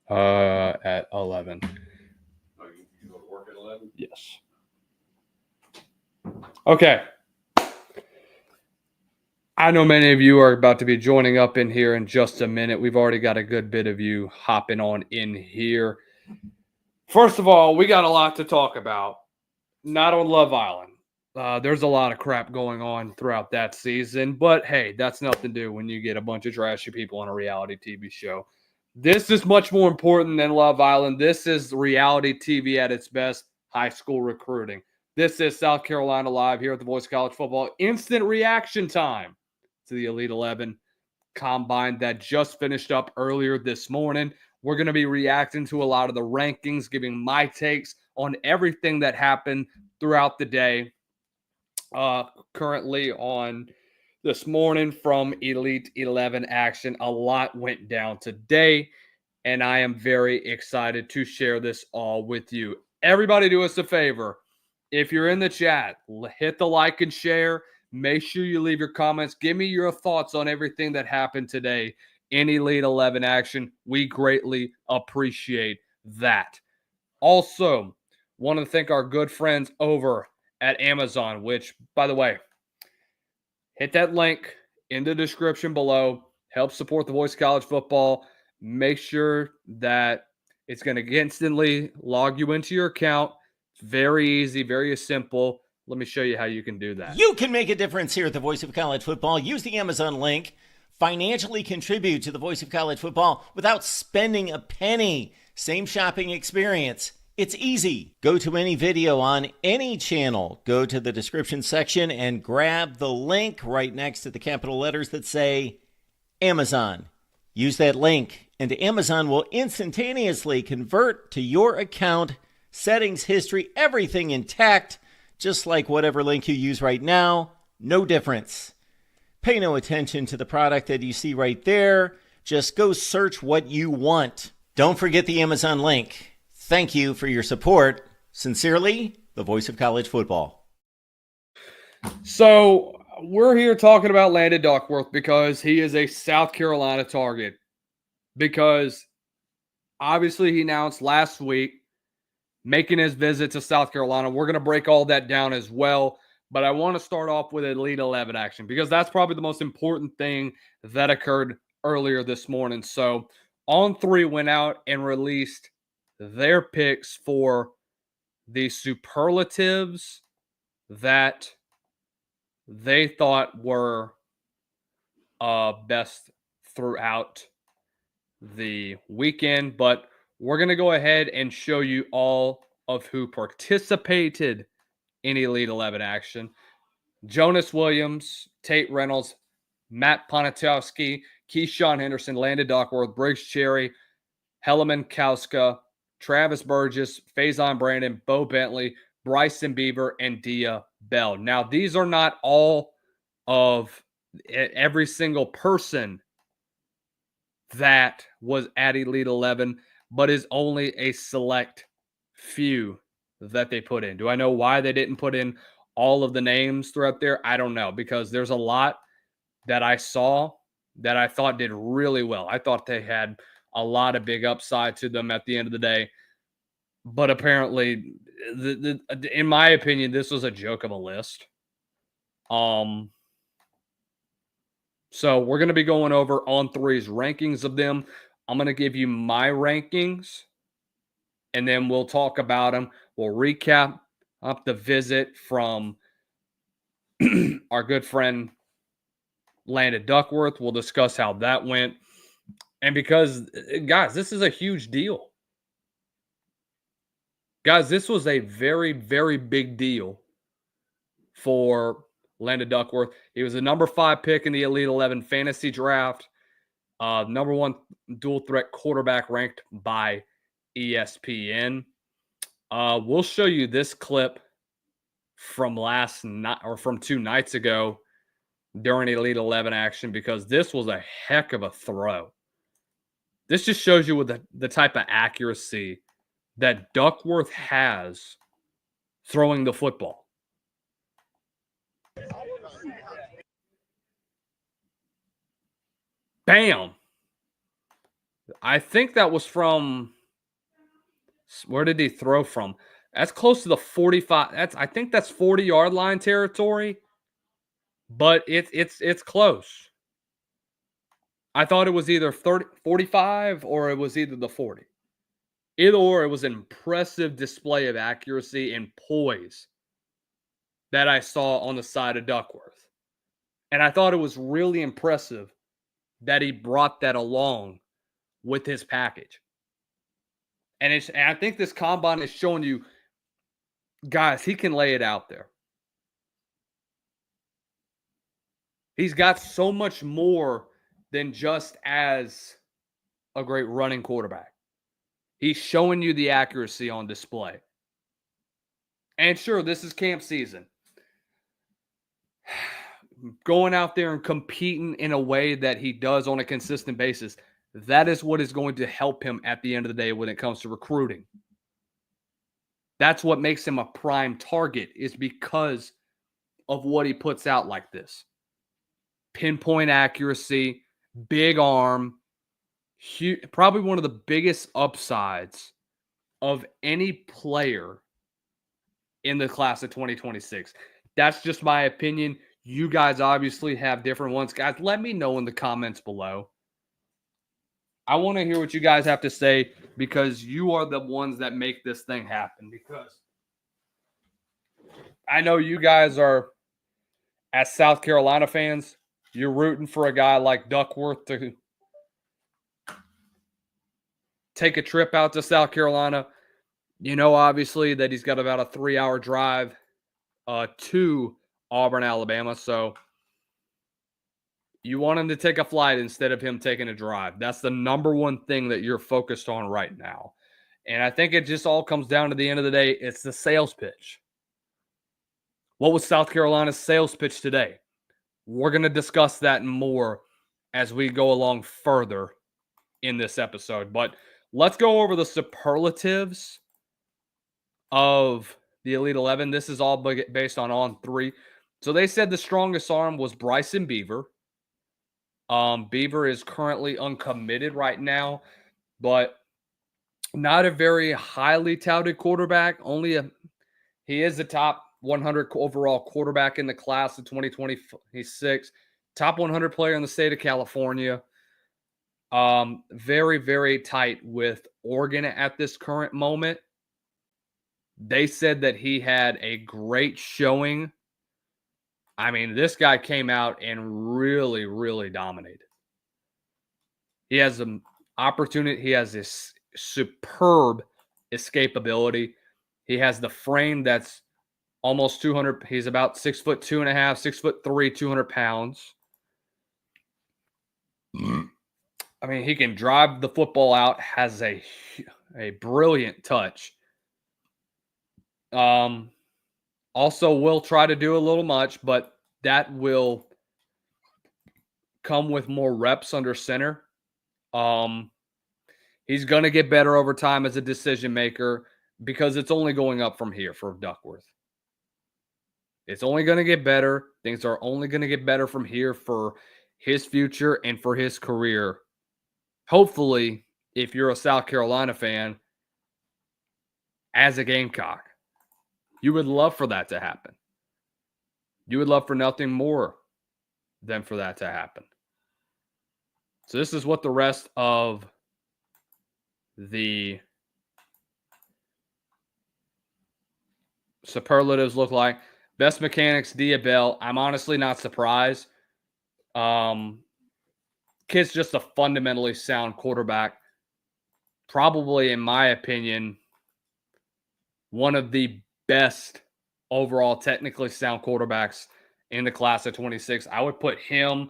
At 11. Oh, you go to work at 11? Yes. Okay. I know many of you are about to be joining up in here in just a minute. We've already got a good bit of you hopping on in here. First of all, we got a lot to talk about. Not on Love Island. There's a lot of crap going on throughout that season, but hey, that's nothing to do when you get a bunch of trashy people on a reality TV show. This is much more important than Love Island. This is reality TV at its best, high school recruiting. This is South Carolina Live here at the Voice of College Football. Instant reaction time to the Elite 11 combine that just finished up earlier this morning. We're going to be reacting to a lot of the rankings, giving my takes on everything that happened throughout the day. Currently on this morning from Elite 11 action, a lot went down today, and I am very excited to share this all with you. Everybody do us a favor. If you're in the chat, hit the like and share. Make sure you leave your comments. Give me your thoughts on everything that happened today in Elite 11 action. We greatly appreciate that. Also, want to thank our good friends over at Amazon, which, by the way, hit that link in the description below. Help support the Voice of College Football. Make sure that it's going to instantly log you into your account. It's very easy, very simple. Let me show you how you can do that. You can make a difference here at the Voice of College Football. Use the Amazon link. Financially contribute to the Voice of College Football without spending a penny. Same shopping experience. It's easy. Go to any video on any channel. Go to the description section and grab the link right next to the capital letters that say Amazon. Use that link and Amazon will instantaneously convert to your account, settings, history, everything intact, just like whatever link you use right now. No difference. Pay no attention to the product that you see right there. Just go search what you want. Don't forget the Amazon link. Thank you for your support. Sincerely, the Voice of College Football. So we're here talking about Landon Duckworth because he is a South Carolina target. Because obviously he announced last week making his visit to South Carolina. We're going to break all that down as well. But I want to start off with Elite 11 action because that's probably the most important thing that occurred earlier this morning. So On3 went out and released their picks for the superlatives that they thought were best throughout the weekend. But we're going to go ahead and show you all of who participated in Elite 11 action. Jonas Williams, Tate Reynolds, Matt Ponatowski, Keyshawn Henderson, Landon Duckworth, Briggs Cherry, Helleman Kauska, Travis Burgess, Faison Brandon, Bo Bentley, Bryson Beaver, and Dia Bell. Now, these are not all of every single person that was at Elite 11, but is only a select few that they put in. Do I know why they didn't put in all of the names throughout there? I don't know, because there's a lot that I saw that I thought did really well. I thought they had a lot of big upside to them at the end of the day. But apparently, in my opinion, this was a joke of a list. So we're going to be going over On3's rankings of them. I'm going to give you my rankings, and then we'll talk about them. We'll recap up the visit from our good friend Landon Duckworth. We'll discuss how that went. And because, guys, this is a huge deal. Guys, this was a very, very big deal for Landon Duckworth. He was a number 5 pick in the Elite 11 fantasy draft. Number 1 dual threat quarterback ranked by ESPN. We'll show you this clip from last night or from 2 nights ago during Elite 11 action because this was a heck of a throw. This just shows you with the type of accuracy that Duckworth has throwing the football. Bam! I think that was from, where did he throw from? That's close to the 45. I think that's 40-yard line territory, but it's close. I thought it was either 30, 45, or it was either the 40. Either or, it was an impressive display of accuracy and poise that I saw on the side of Duckworth. And I thought it was really impressive that he brought that along with his package. And I think this combine is showing you, guys, he can lay it out there. He's got so much more than just as a great running quarterback. He's showing you the accuracy on display. And sure, this is camp season. Going out there and competing in a way that he does on a consistent basis, that is what is going to help him at the end of the day when it comes to recruiting. That's what makes him a prime target, is because of what he puts out like this. Pinpoint accuracy, big arm, huge, probably one of the biggest upsides of any player in the class of 2026. That's just my opinion. You guys obviously have different ones. Guys, let me know in the comments below. I want to hear what you guys have to say, because you are the ones that make this thing happen. Because I know you guys are, as South Carolina fans, you're rooting for a guy like Duckworth to take a trip out to South Carolina. You know, obviously, that he's got about a 3-hour drive to Auburn, Alabama. So you want him to take a flight instead of him taking a drive. That's the number one thing that you're focused on right now. And I think it just all comes down to the end of the day, it's the sales pitch. What was South Carolina's sales pitch today? We're going to discuss that more as we go along further in this episode. But let's go over the superlatives of the Elite 11. This is all based on On3. So they said the strongest arm was Bryson Beaver. Beaver is currently uncommitted right now, but not a very highly touted quarterback. He is the top 100 overall quarterback in the class of 2026. Top 100 player in the state of California. Very, very tight with Oregon at this current moment. They said that he had a great showing. I mean, this guy came out and really, really dominated. He has an opportunity. He has this superb escapability. He has the frame that's almost 200. He's about 6'2.5", 6'3", 200 pounds. I mean, he can drive the football out, has a brilliant touch. Also will try to do a little much, but that will come with more reps under center. He's going to get better over time as a decision maker, because it's only going up from here for Duckworth. It's only going to get better. Things are only going to get better from here for his future and for his career. Hopefully, if you're a South Carolina fan, as a Gamecock, you would love for that to happen. You would love for nothing more than for that to happen. So this is what the rest of the superlatives look like. Best mechanics, Diabell. I'm honestly not surprised. Kid's just a fundamentally sound quarterback. Probably, in my opinion, one of the best overall technically sound quarterbacks in the class of 26. I would put him,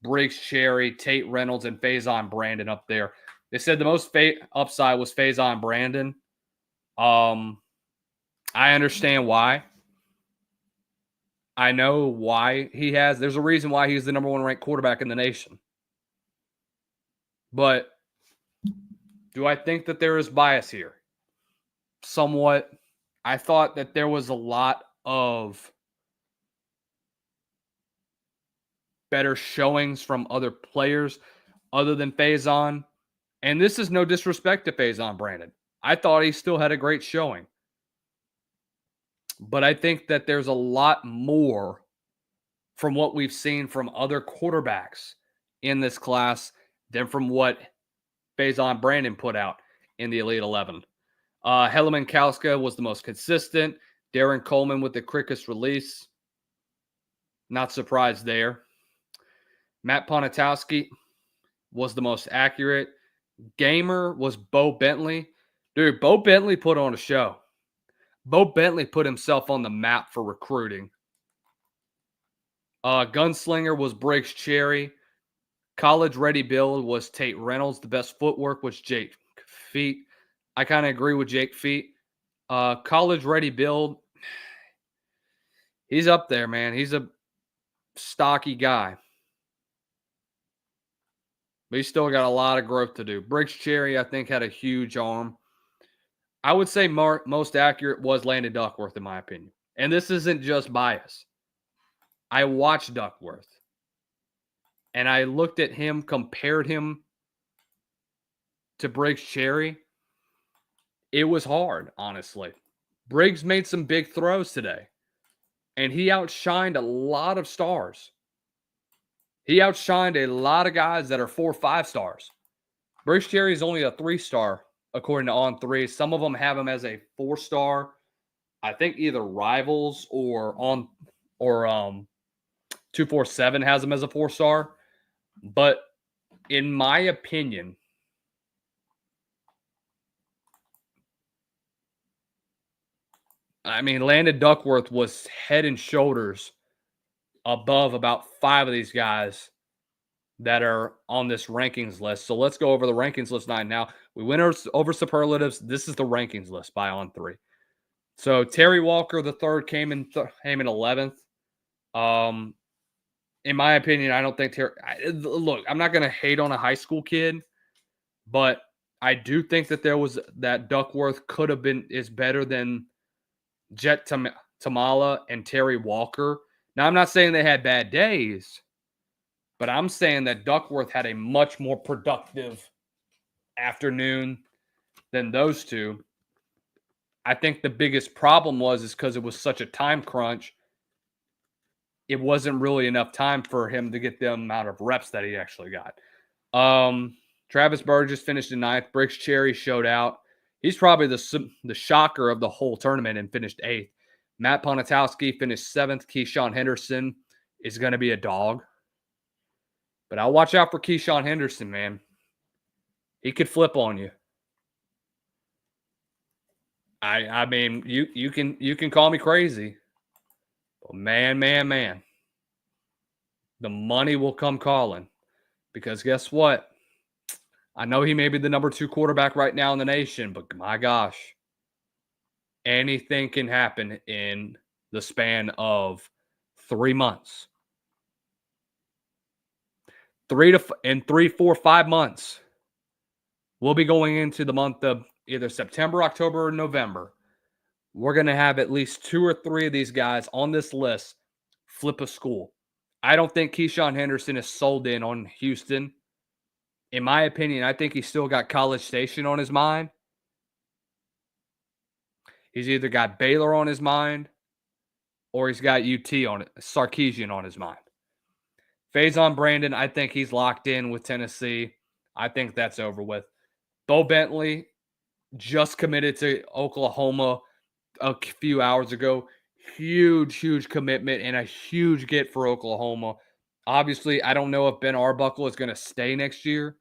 Briggs Cherry, Tate Reynolds, and Faison Brandon up there. They said the most upside was Faison Brandon. I understand why. I know why there's a reason why he's the number 1 ranked quarterback in the nation. But do I think that there is bias here? Somewhat. I thought that there was a lot of better showings from other players other than Faison. And this is no disrespect to Faison Brandon. I thought he still had a great showing. But I think that there's a lot more from what we've seen from other quarterbacks in this class than from what Faison Brandon put out in the Elite 11. Helaman Kauska was the most consistent. Darren Coleman with the quickest release. Not surprised there. Matt Ponitowski was the most accurate. Gamer was Bo Bentley. Dude, Bo Bentley put on a show. Bo Bentley put himself on the map for recruiting. Gunslinger was Briggs Cherry. College ready build was Tate Reynolds. The best footwork was Jake Feet. I kind of agree with Jake Feet. College ready build, he's up there, man. He's a stocky guy. But he's still got a lot of growth to do. Briggs Cherry, I think, had a huge arm. I would say most accurate was Landon Duckworth, in my opinion. And this isn't just bias. I watched Duckworth. And I looked at him, compared him to Briggs Cherry. It was hard, honestly. Briggs made some big throws today. And he outshined a lot of stars. He outshined a lot of guys that are 4 or 5 stars. Briggs Cherry is only a 3-star, according to On3. Some of them have him as a 4-star. I think either Rivals or 247 has him as a 4-star. But in my opinion, I mean, Landon Duckworth was head and shoulders above about 5 of these guys that are on this rankings list. So let's go over the rankings list now. We went over superlatives. This is the rankings list by On3. So Terry Walker, the third, came in 11th. In my opinion, I don't think look, I'm not going to hate on a high school kid, but I do think that Duckworth is better than Jet Tamala and Terry Walker. Now, I'm not saying they had bad days, but I'm saying that Duckworth had a much more productive afternoon than those two. I think the biggest problem is because it was such a time crunch. It wasn't really enough time for him to get the amount of reps that he actually got. Travis Burgess finished in 9th. Briggs Cherry showed out. He's probably the shocker of the whole tournament and finished 8th. Matt Ponitowski finished 7th. Keyshawn Henderson is going to be a dog. But I'll watch out for Keyshawn Henderson, man. He could flip on you. I mean, you can call me crazy. But man. The money will come calling. Because guess what? I know he may be the number 2 quarterback right now in the nation, but my gosh, anything can happen in the span of 3 months. 3, 4, 5 months. We'll be going into the month of either September, October, or November. We're going to have at least 2 or 3 of these guys on this list flip a school. I don't think Keyshawn Henderson is sold in on Houston. In my opinion, I think he's still got College Station on his mind. He's either got Baylor on his mind or he's got Sarkisian on his mind. Faison Brandon, I think he's locked in with Tennessee. I think that's over with. Bo Bentley just committed to Oklahoma a few hours ago. Huge commitment and a huge get for Oklahoma. Obviously, I don't know if Ben Arbuckle is going to stay next year.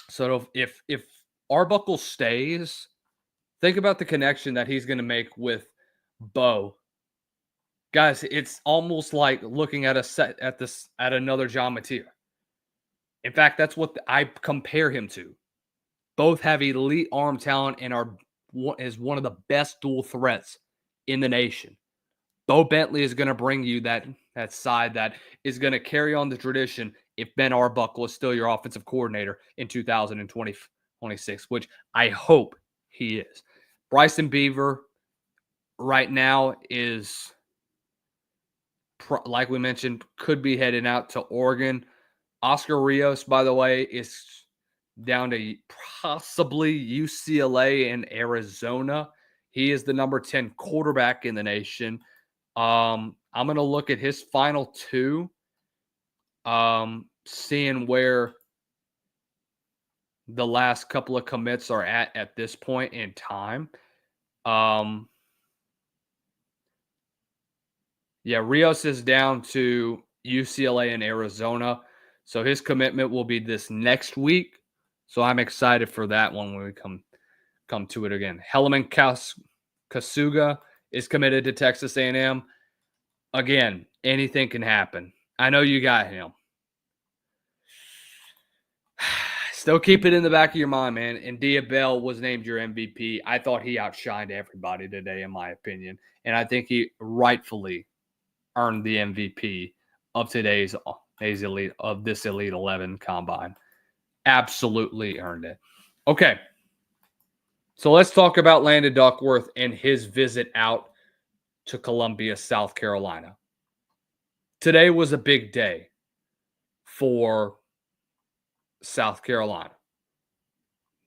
So if Arbuckle stays, think about the connection that he's going to make with Bo. Guys, it's almost like looking at another John Mateer. In fact, that's what I compare him to. Both have elite arm talent and is one of the best dual threats in the nation. Bo Bentley is going to bring you that side that is going to carry on the tradition if Ben Arbuckle is still your offensive coordinator in 2026, which I hope he is. Bryson Beaver right now is, like we mentioned, could be heading out to Oregon. Oscar Rios, by the way, is down to possibly UCLA and Arizona. He is the number 10 quarterback in the nation. I'm going to look at his final two, seeing where the last couple of commits are at this point in time. Yeah, Rios is down to UCLA and Arizona. So his commitment will be this next week. So I'm excited for that one when we come to it again. Hellerman Kasuga is committed to Texas A&M. Again, anything can happen. I know you got him. Still keep it in the back of your mind, man. And Diabell was named your MVP. I thought he outshined everybody today, in my opinion. And I think he rightfully earned the MVP of today's Elite 11 combine. Absolutely earned it. Okay. So let's talk about Landon Duckworth and his visit out to Columbia, South Carolina. Today was a big day for South Carolina.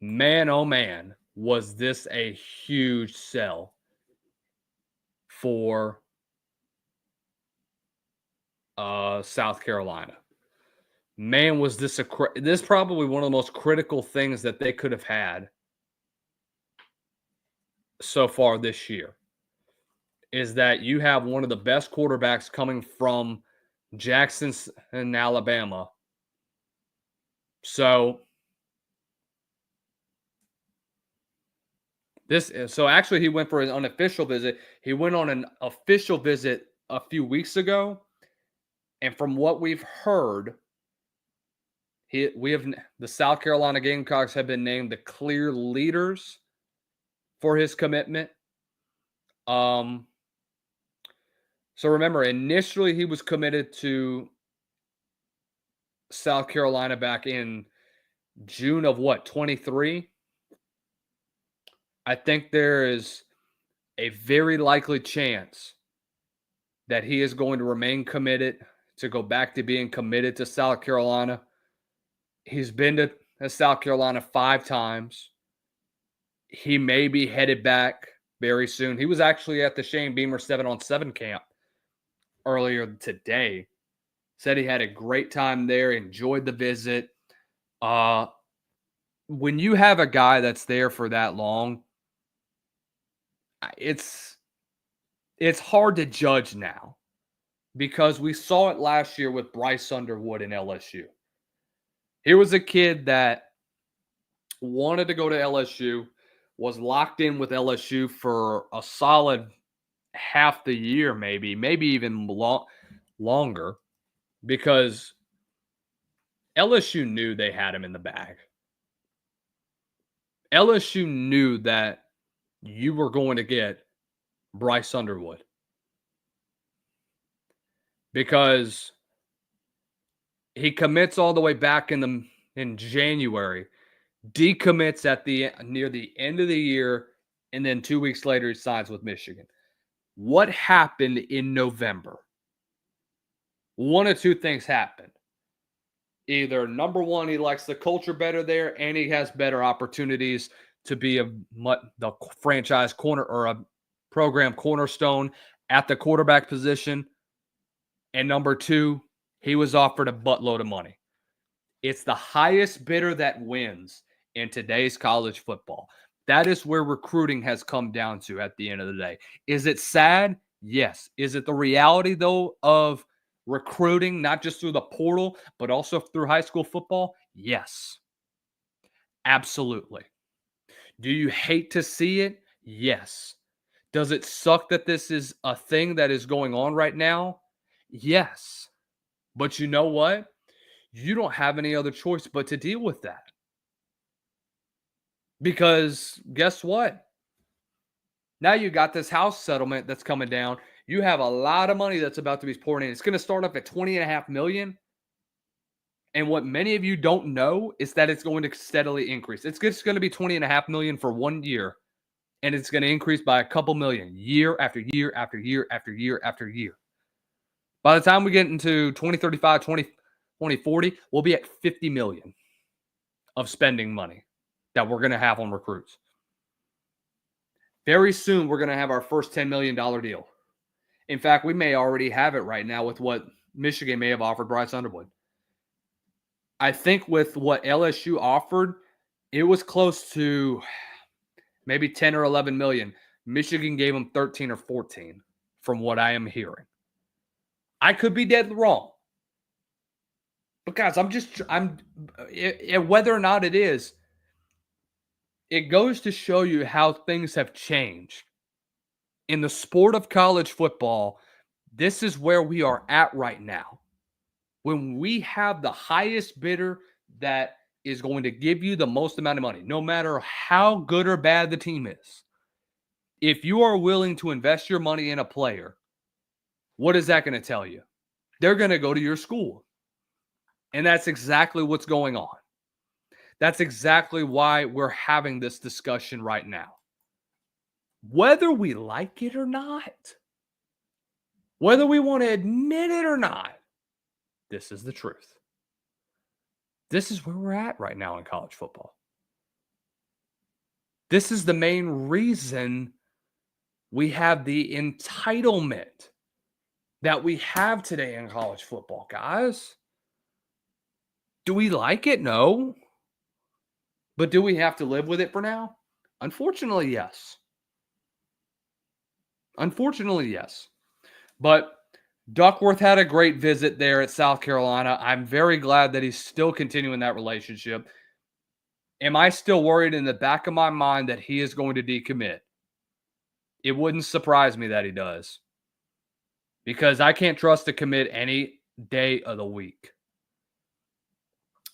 Man, oh man, was this a huge sell for South Carolina. Man, was this this is probably one of the most critical things that they could have had so far this year, is that you have one of the best quarterbacks coming from Jackson in Alabama. So actually he went for an unofficial visit. He went on an official visit a few weeks ago. And from what we've heard, the South Carolina Gamecocks have been named the clear leaders for his commitment. So remember, initially he was committed to South Carolina back in June of 23? I think there is a very likely chance that he is going to remain committed, to go back to being committed to South Carolina. He's been to South Carolina 5 times. He may be headed back very soon. He was actually at the Shane Beamer 7-on-7 camp earlier today. Said he had a great time there, enjoyed the visit. When you have a guy that's there for that long, it's hard to judge now, because we saw it last year with Bryce Underwood in LSU. Here was a kid that wanted to go to LSU, was locked in with LSU for a solid half the year, maybe even longer, because LSU knew they had him in the bag. LSU knew that you were going to get Bryce Underwood, because he commits all the way back in January, decommits near the end of the year, and then 2 weeks later he signs with Michigan. What happened in November? One of two things happened. Either, number one, he likes the culture better there, and he has better opportunities to be the franchise corner or a program cornerstone at the quarterback position. And number two, he was offered a buttload of money. It's the highest bidder that wins in today's college football. That is where recruiting has come down to at the end of the day. Is it sad? Yes. Is it the reality, though, of recruiting, not just through the portal, but also through high school football? Yes. Absolutely. Do you hate to see it? Yes. Does it suck that this is a thing that is going on right now? Yes. But you know what? You don't have any other choice but to deal with that. Because guess what? Now you got this house settlement that's coming down. You have a lot of money that's about to be poured in. It's going to start off at $20.5 million. And what many of you don't know is that it's going to steadily increase. It's just going to be $20.5 million for 1 year. And it's going to increase by a couple million year after year after year after year after year. By the time we get into 2035, 2040, we'll be at $50 million of spending money that we're going to have on recruits. Very soon, we're going to have our first $10 million deal. In fact, we may already have it right now with what Michigan may have offered Bryce Underwood. I think with what LSU offered, it was close to maybe 10 or 11 million. Michigan gave them 13 or 14 from what I am hearing. I could be dead wrong. But guys, whether or not it is, it goes to show you how things have changed. In the sport of college football, this is where we are at right now. When we have the highest bidder that is going to give you the most amount of money, no matter how good or bad the team is. If you are willing to invest your money in a player, what is that going to tell you? They're going to go to your school. And that's exactly what's going on. That's exactly why we're having this discussion right now. Whether we like it or not, whether we want to admit it or not, this is the truth. This is where we're at right now in college football. This is the main reason we have the entitlement that we have today in college football, guys. Do we like it? No. But do we have to live with it for now? Unfortunately, yes. Unfortunately, yes. But Duckworth had a great visit there at South Carolina. I'm very glad that he's still continuing that relationship. Am I still worried in the back of my mind that he is going to decommit? It wouldn't surprise me that he does. Because I can't trust to commit any day of the week.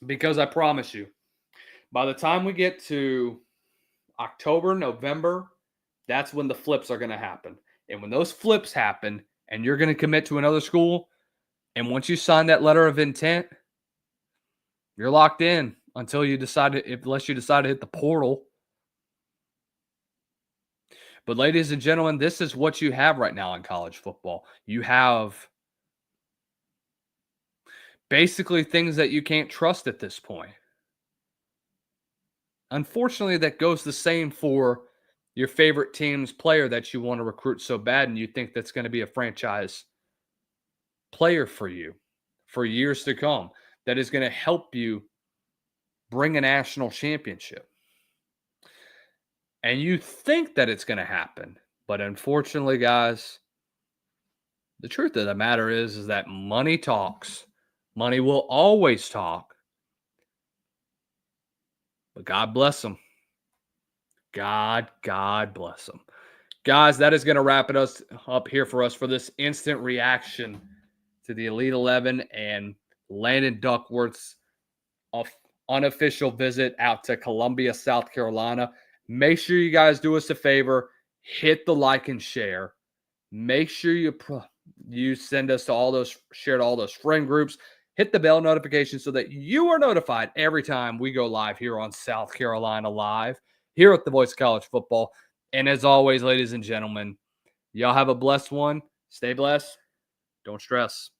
Because I promise you, by the time we get to October, November, that's when the flips are going to happen. And when those flips happen and you're going to commit to another school, and once you sign that letter of intent, you're locked in until you decide unless you decide to hit the portal. But ladies and gentlemen, this is what you have right now in college football. You have basically things that you can't trust at this point. Unfortunately, that goes the same for your favorite team's player that you want to recruit so bad and you think that's going to be a franchise player for you for years to come that is going to help you bring a national championship. And you think that it's going to happen. But unfortunately, guys, the truth of the matter is that money talks. Money will always talk. But God bless them. God bless them. Guys, that is going to wrap it up here for us for this instant reaction to the Elite 11 and Landon Duckworth's unofficial visit out to Columbia, South Carolina. Make sure you guys do us a favor. Hit the like and share. Make sure you send us to share to all those friend groups. Hit the bell notification so that you are notified every time we go live here on South Carolina Live, here at the Voice of College Football. And as always, ladies and gentlemen, y'all have a blessed one. Stay blessed. Don't stress.